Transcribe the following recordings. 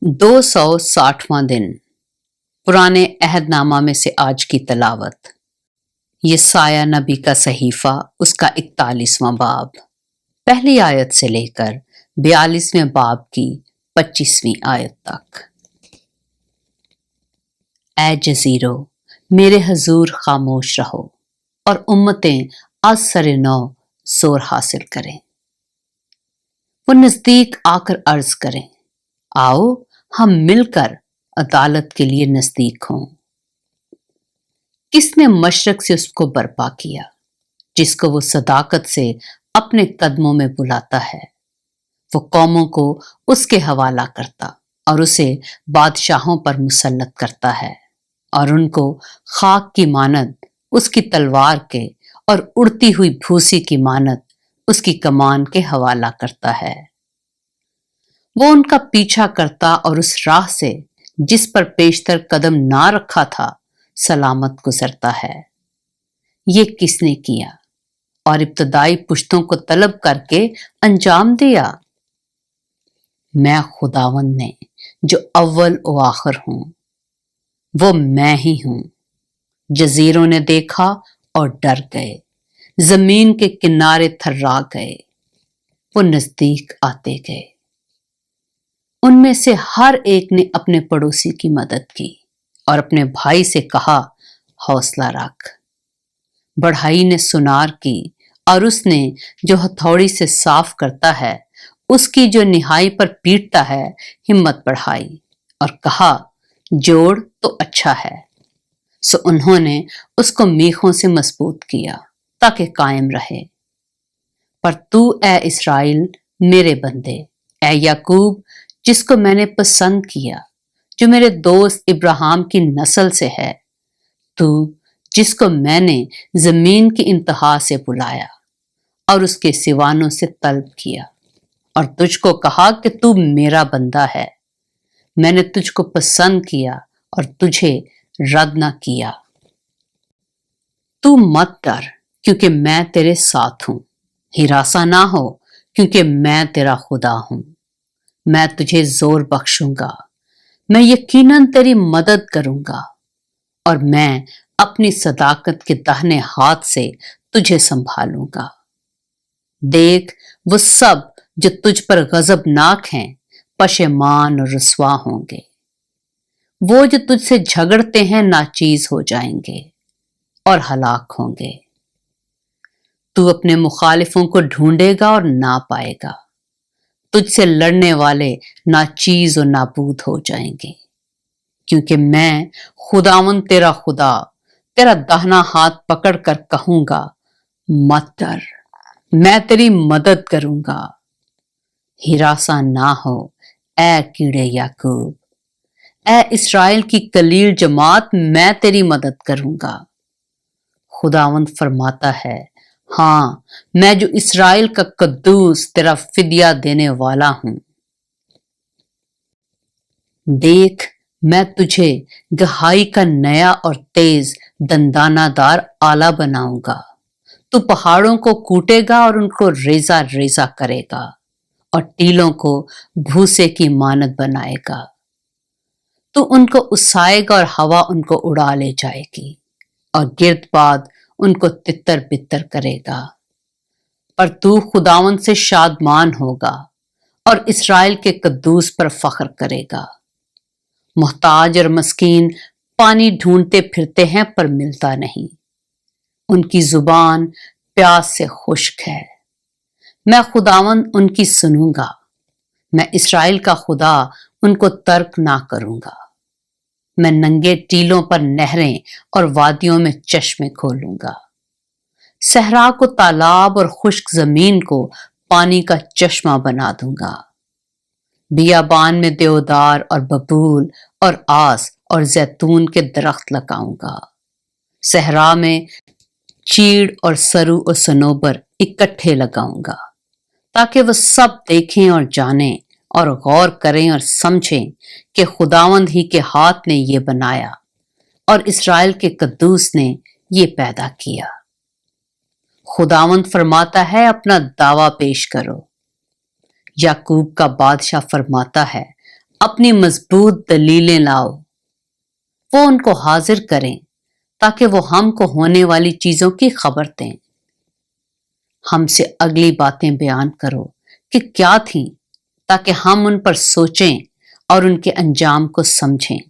260वां दिन पुराने अहदनामा में से आज की तलावत। यसाया नबी का सहीफा, उसका 41वां बाब, पहली आयत से लेकर 42वें बाब की 25वीं आयत तक। ऐ जजीरो, मेरे हजूर खामोश रहो और उम्मतें आज सरे नौ जोर हासिल करें। वो नजदीक आकर अर्ज करें, आओ हम मिलकर अदालत के लिए नजदीक हों। किसने मशरक से उसको बर्पा किया, जिसको वो सदाकत से अपने कदमों में बुलाता है। वो कौमों को उसके हवाला करता और उसे बादशाहों पर मुसल्लत करता है और उनको खाक की मानद उसकी तलवार के और उड़ती हुई भूसी की मानद उसकी कमान के हवाला करता है। वो उनका पीछा करता और उस राह से जिस पर पेशतर कदम ना रखा था सलामत गुजरता है। ये किसने किया और इब्तदाई पुश्तों को तलब करके अंजाम दिया? मैं खुदावंद ने जो अव्वल व आखिर हूं, वो मैं ही हूं। जजीरों ने देखा और डर गए, जमीन के किनारे थर्रा गए, वो नजदीक आते गए। उनमें से हर एक ने अपने पड़ोसी की मदद की और अपने भाई से कहा, हौसला रख। बढ़ाई ने सुनार की और उसने जो हथौड़ी से साफ करता है, उसकी जो निहाई पर पीटता है, हिम्मत बढ़ाई और कहा, जोड़ तो अच्छा है। सो उन्होंने उसको मीखों से मजबूत किया ताकि कायम रहे। पर तू ए इस्राएल मेरे बंदे, ए याकूब जिसको मैंने पसंद किया, जो मेरे दोस्त इब्राहिम की नस्ल से है, तू जिसको मैंने जमीन की इंतहा से बुलाया और उसके सिवानों से तलब किया और तुझको कहा कि तू मेरा बंदा है। मैंने तुझको पसंद किया और तुझे रद्द न किया। तू मत डर क्योंकि मैं तेरे साथ हूं, हिरासा ना हो क्योंकि मैं तेरा खुदा हूं। मैं तुझे जोर बख्शूंगा, मैं यकीनन तेरी मदद करूंगा और मैं अपनी सदाकत के दाहिने हाथ से तुझे संभालूंगा। देख, वो सब जो तुझ पर गजबनाक हैं पशेमान और रुसवा होंगे। वो जो तुझसे झगड़ते हैं नाचीज हो जाएंगे और हलाक होंगे। तू अपने मुखालिफों को ढूंढेगा और ना पाएगा। तुझसे लड़ने वाले नाचीज और नाबूद हो जाएंगे, क्योंकि मैं खुदावन तेरा खुदा तेरा दाहिना हाथ पकड़कर कहूंगा, मत डर, मैं तेरी मदद करूंगा। हिरासा ना हो ए कीड़े याकूब, ए इस्राएल की कलील जमात, मैं तेरी मदद करूंगा। खुदावंद फरमाता है, हाँ, मैं जो इस्राएल का कद्दूस तेरा फिदिया देने वाला हूं। देख, मैं तुझे गहाई का नया और तेज दंदानादार आला बनाऊंगा। तू पहाड़ों को कूटेगा और उनको रेजा रेजा करेगा और टीलों को भूसे की मानद बनाएगा। तू उनको उसाएगा और हवा उनको उड़ा ले जाएगी और गिरदबाद उनको तितर बितर करेगा। पर तू खुदावन से शादमान होगा और इस्राएल के कद्दूस पर फख्र करेगा। मोहताज और मस्कीन पानी ढूंढते फिरते हैं पर मिलता नहीं, उनकी जुबान प्यास से खुश्क है। मैं खुदावन उनकी सुनूंगा, मैं इस्राएल का खुदा उनको तर्क ना करूंगा। मैं नंगे टीलों पर नहरें और वादियों में चश्मे खोलूंगा। सहरा को तालाब और खुश्क जमीन को पानी का चश्मा बना दूंगा। बियाबान में देवदार और बबूल और आस और जैतून के दरख्त लगाऊंगा। सहरा में चीड़ और सरू और सनोबर इकट्ठे लगाऊंगा, ताकि वह सब देखें और जानें और गौर करें और समझें कि खुदावंद ही के हाथ ने ये बनाया और इस्राएल के कद्दूस ने ये पैदा किया। खुदावंद फरमाता है, अपना दावा पेश करो। याकूब का बादशाह फरमाता है, अपनी मजबूत दलीलें लाओ। वो उनको हाजिर करें ताकि वो हमको होने वाली चीजों की खबर दें। हमसे अगली बातें बयान करो कि क्या थी, ताकि हम उन पर सोचें और उनके अंजाम को समझें,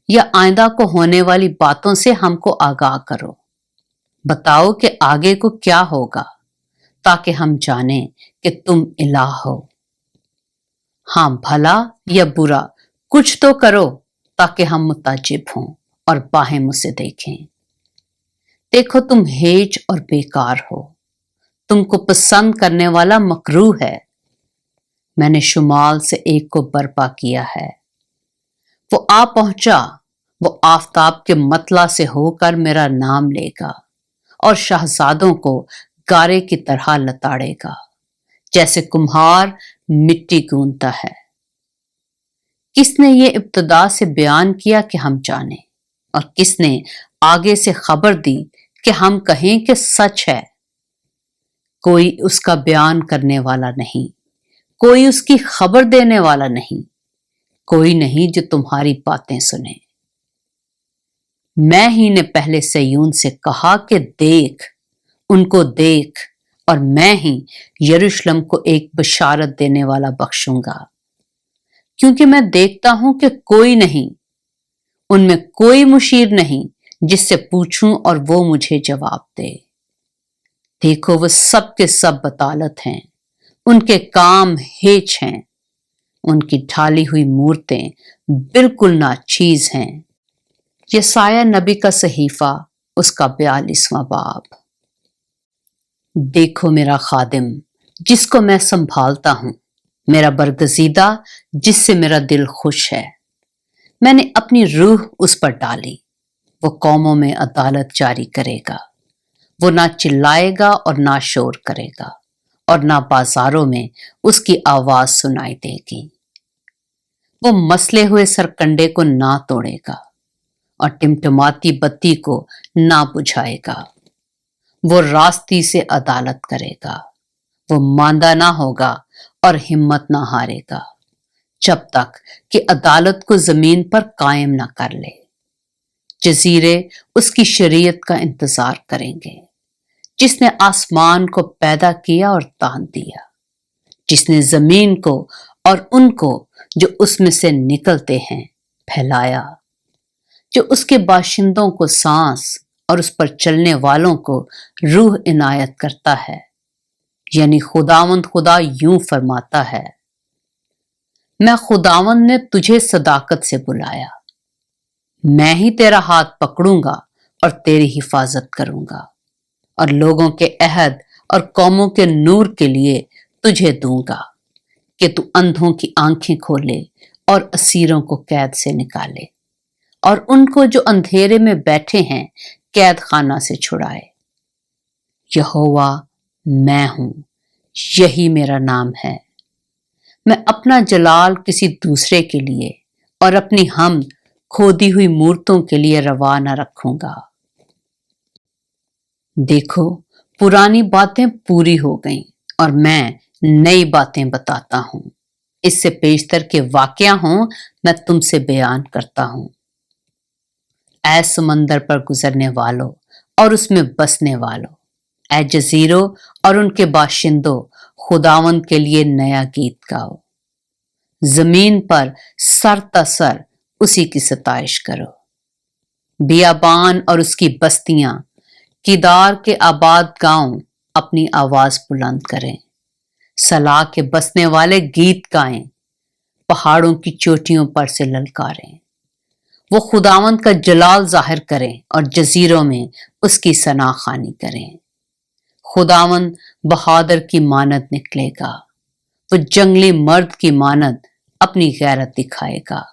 या आइंदा को होने वाली बातों से हमको आगाह करो। बताओ कि आगे को क्या होगा, ताकि हम जानें कि तुम इलाह हो। हाँ, भला या बुरा कुछ तो करो ताकि हम मुताजिब हों और बाहें मुझसे देखें। देखो, तुम हेज और बेकार हो, तुमको पसंद करने वाला मकरूह है। मैंने शुमाल से एक को बर्पा किया है, वो आ पहुंचा। वो आफताब के मतला से होकर मेरा नाम लेगा और शहजादों को गारे की तरह लताड़ेगा, जैसे कुम्हार मिट्टी गूंथता है। किसने ये इब्तिदा से बयान किया कि हम जाने, और किसने आगे से खबर दी कि हम कहें कि सच है? कोई उसका बयान करने वाला नहीं, कोई उसकी खबर देने वाला नहीं, कोई नहीं जो तुम्हारी बातें सुने। मैं ही ने पहले सयून से कहा कि देख, उनको देख, और मैं ही यरूशलेम को एक बशारत देने वाला बख्शूंगा, क्योंकि मैं देखता हूं कि कोई नहीं, उनमें कोई मुशीर नहीं जिससे पूछूं और वो मुझे जवाब दे। देखो, वो सब के सब बतालत हैं, उनके काम हेच हैं, उनकी ढाली हुई मूर्तें बिल्कुल नाचीज हैं। यसाया नबी का सहीफा, उसका 42वां बाब। देखो, मेरा खादिम जिसको मैं संभालता हूं, मेरा बरगजीदा जिससे मेरा दिल खुश है। मैंने अपनी रूह उस पर डाली, वो कौमों में अदालत जारी करेगा। वो ना चिल्लाएगा और ना शोर करेगा, और ना बाजारों में उसकी आवाज सुनाई देगी। वो मसले हुए सरकंडे को ना तोड़ेगा और टिमटिमाती बत्ती को ना बुझाएगा। वो रास्ती से अदालत करेगा, वो मांदा ना होगा और हिम्मत ना हारेगा, जब तक कि अदालत को जमीन पर कायम ना कर ले। जजीरे उसकी शरीयत का इंतजार करेंगे, जिसने आसमान को पैदा किया और तान दिया, जिसने जमीन को और उनको जो उसमें से निकलते हैं फैलाया, जो उसके बाशिंदों को सांस और उस पर चलने वालों को रूह इनायत करता है। यानी खुदावंद खुदा यूं फरमाता है, मैं खुदावंद ने तुझे सदाकत से बुलाया, मैं ही तेरा हाथ पकड़ूंगा और तेरी हिफाजत करूंगा, और लोगों के अहद और कौमों के नूर के लिए तुझे दूंगा कि तू अंधों की आंखें खोले और असीरों को कैद से निकाले, और उनको जो अंधेरे में बैठे हैं कैद खाना से छुड़ाए। यहोवा मैं हूं, यही मेरा नाम है। मैं अपना जलाल किसी दूसरे के लिए और अपनी हमद खोदी हुई मूर्तों के लिए रवा न रखूंगा। देखो, पुरानी बातें पूरी हो गईं और मैं नई बातें बताता हूं। इससे पेशतर के वाकया हों, मैं तुमसे बयान करता हूं। ऐ समंदर पर गुजरने वालों और उसमें बसने वालों, ऐ जजीरों और उनके बाशिंदों, खुदावंद के लिए नया गीत गाओ। जमीन पर सर तसर उसी की सताइश करो। बियाबान और उसकी बस्तियां, किदार के आबाद गांव अपनी आवाज बुलंद करें। सलाह के बसने वाले गीत गाएं, पहाड़ों की चोटियों पर से ललकारें। वो खुदावंद का जलाल जाहिर करें और जजीरों में उसकी सना खानी करें। खुदावंद बहादुर की मानद निकलेगा, वो जंगली मर्द की मानद अपनी गैरत दिखाएगा।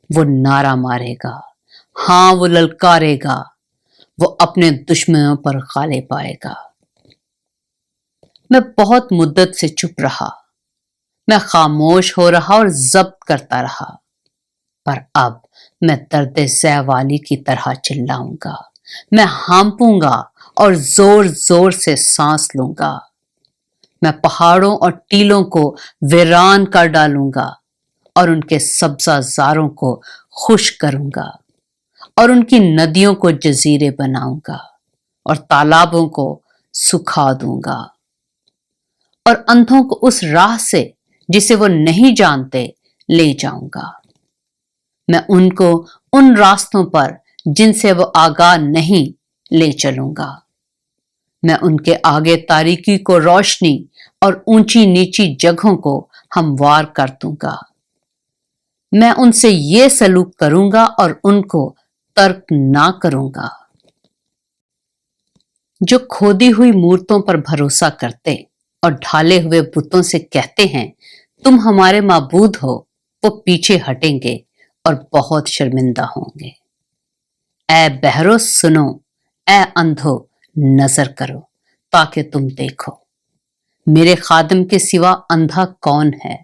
वो नारा मारेगा, हाँ वो ललकारेगा, वो अपने दुश्मनों पर गालिब पाएगा। मैं बहुत मुद्दत से चुप रहा, मैं खामोश हो रहा और जब्त करता रहा, पर अब मैं दर्द सहवाली की तरह चिल्लाऊंगा। मैं हांपूंगा और जोर जोर से सांस लूंगा। मैं पहाड़ों और टीलों को वीरान कर डालूंगा اور ان کے سبزہ زاروں کو خشک کروں گا اور ان کی ندیوں کو جزیرے بناؤں گا اور تالابوں کو سکھا دوں گا اور اندھوں کو اس راہ سے جسے وہ نہیں جانتے لے جاؤں گا۔ میں ان کو ان راستوں پر جن سے وہ آگاہ نہیں لے چلوں گا۔ میں ان کے آگے تاریکی کو روشنی اور اونچی نیچی جگہوں کو ہموار کر دوں گا۔ میں ان سے یہ سلوک کروں گا اور ان کو ترک نہ کروں گا۔ جو کھودی ہوئی مورتوں پر بھروسہ کرتے اور ڈھالے ہوئے بتوں سے کہتے ہیں تم ہمارے معبود ہو، وہ پیچھے ہٹیں گے اور بہت شرمندہ ہوں گے۔ اے بہرو سنو، اے اندھو نظر کرو تاکہ تم دیکھو۔ میرے خادم کے سوا اندھا کون ہے؟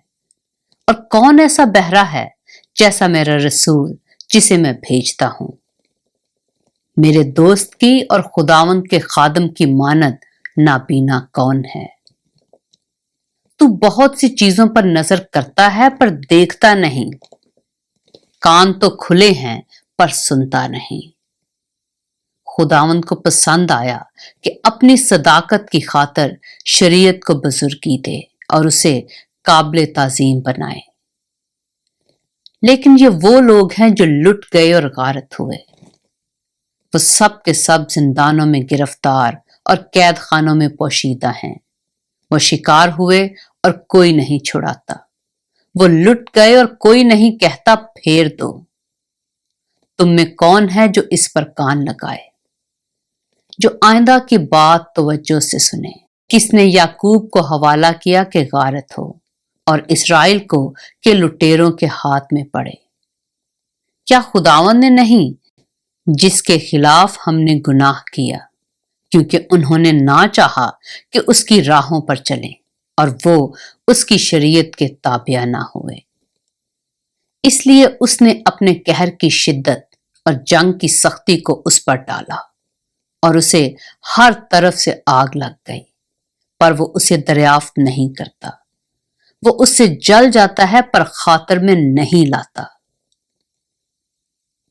اور کون ایسا بہرا ہے جیسا میرا رسول جسے میں بھیجتا ہوں؟ میرے دوست کی اور خداوند کے خادم کی مانند نابینا کون ہے؟ تو بہت سی چیزوں پر نظر کرتا ہے پر دیکھتا نہیں، کان تو کھلے ہیں پر سنتا نہیں۔ خداوند کو پسند آیا کہ اپنی صداقت کی خاطر شریعت کو بزرگی دے اور اسے قابل تعظیم بنائے۔ لیکن یہ وہ لوگ ہیں جو لٹ گئے اور غارت ہوئے، وہ سب کے سب زندانوں میں گرفتار اور قید خانوں میں پوشیدہ ہیں۔ وہ شکار ہوئے اور کوئی نہیں چھڑاتا، وہ لٹ گئے اور کوئی نہیں کہتا پھیر دو۔ تم میں کون ہے جو اس پر کان لگائے، جو آئندہ کی بات توجہ سے سنے؟ کس نے یعقوب کو حوالہ کیا کہ غارت ہو اور اسرائیل کو کہ لٹیروں کے ہاتھ میں پڑے؟ کیا خداوند نے نہیں جس کے خلاف ہم نے گناہ کیا، کیونکہ انہوں نے نہ چاہا کہ اس کی راہوں پر چلیں اور وہ اس کی شریعت کے تابع نہ ہوئے۔ اس لیے اس نے اپنے قہر کی شدت اور جنگ کی سختی کو اس پر ڈالا اور اسے ہر طرف سے آگ لگ گئی، پر وہ اسے دریافت نہیں کرتا۔ وہ اس سے جل جاتا ہے پر خاطر میں نہیں لاتا۔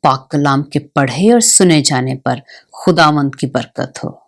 پاک کلام کے پڑھے اور سنے جانے پر خداوند کی برکت ہو۔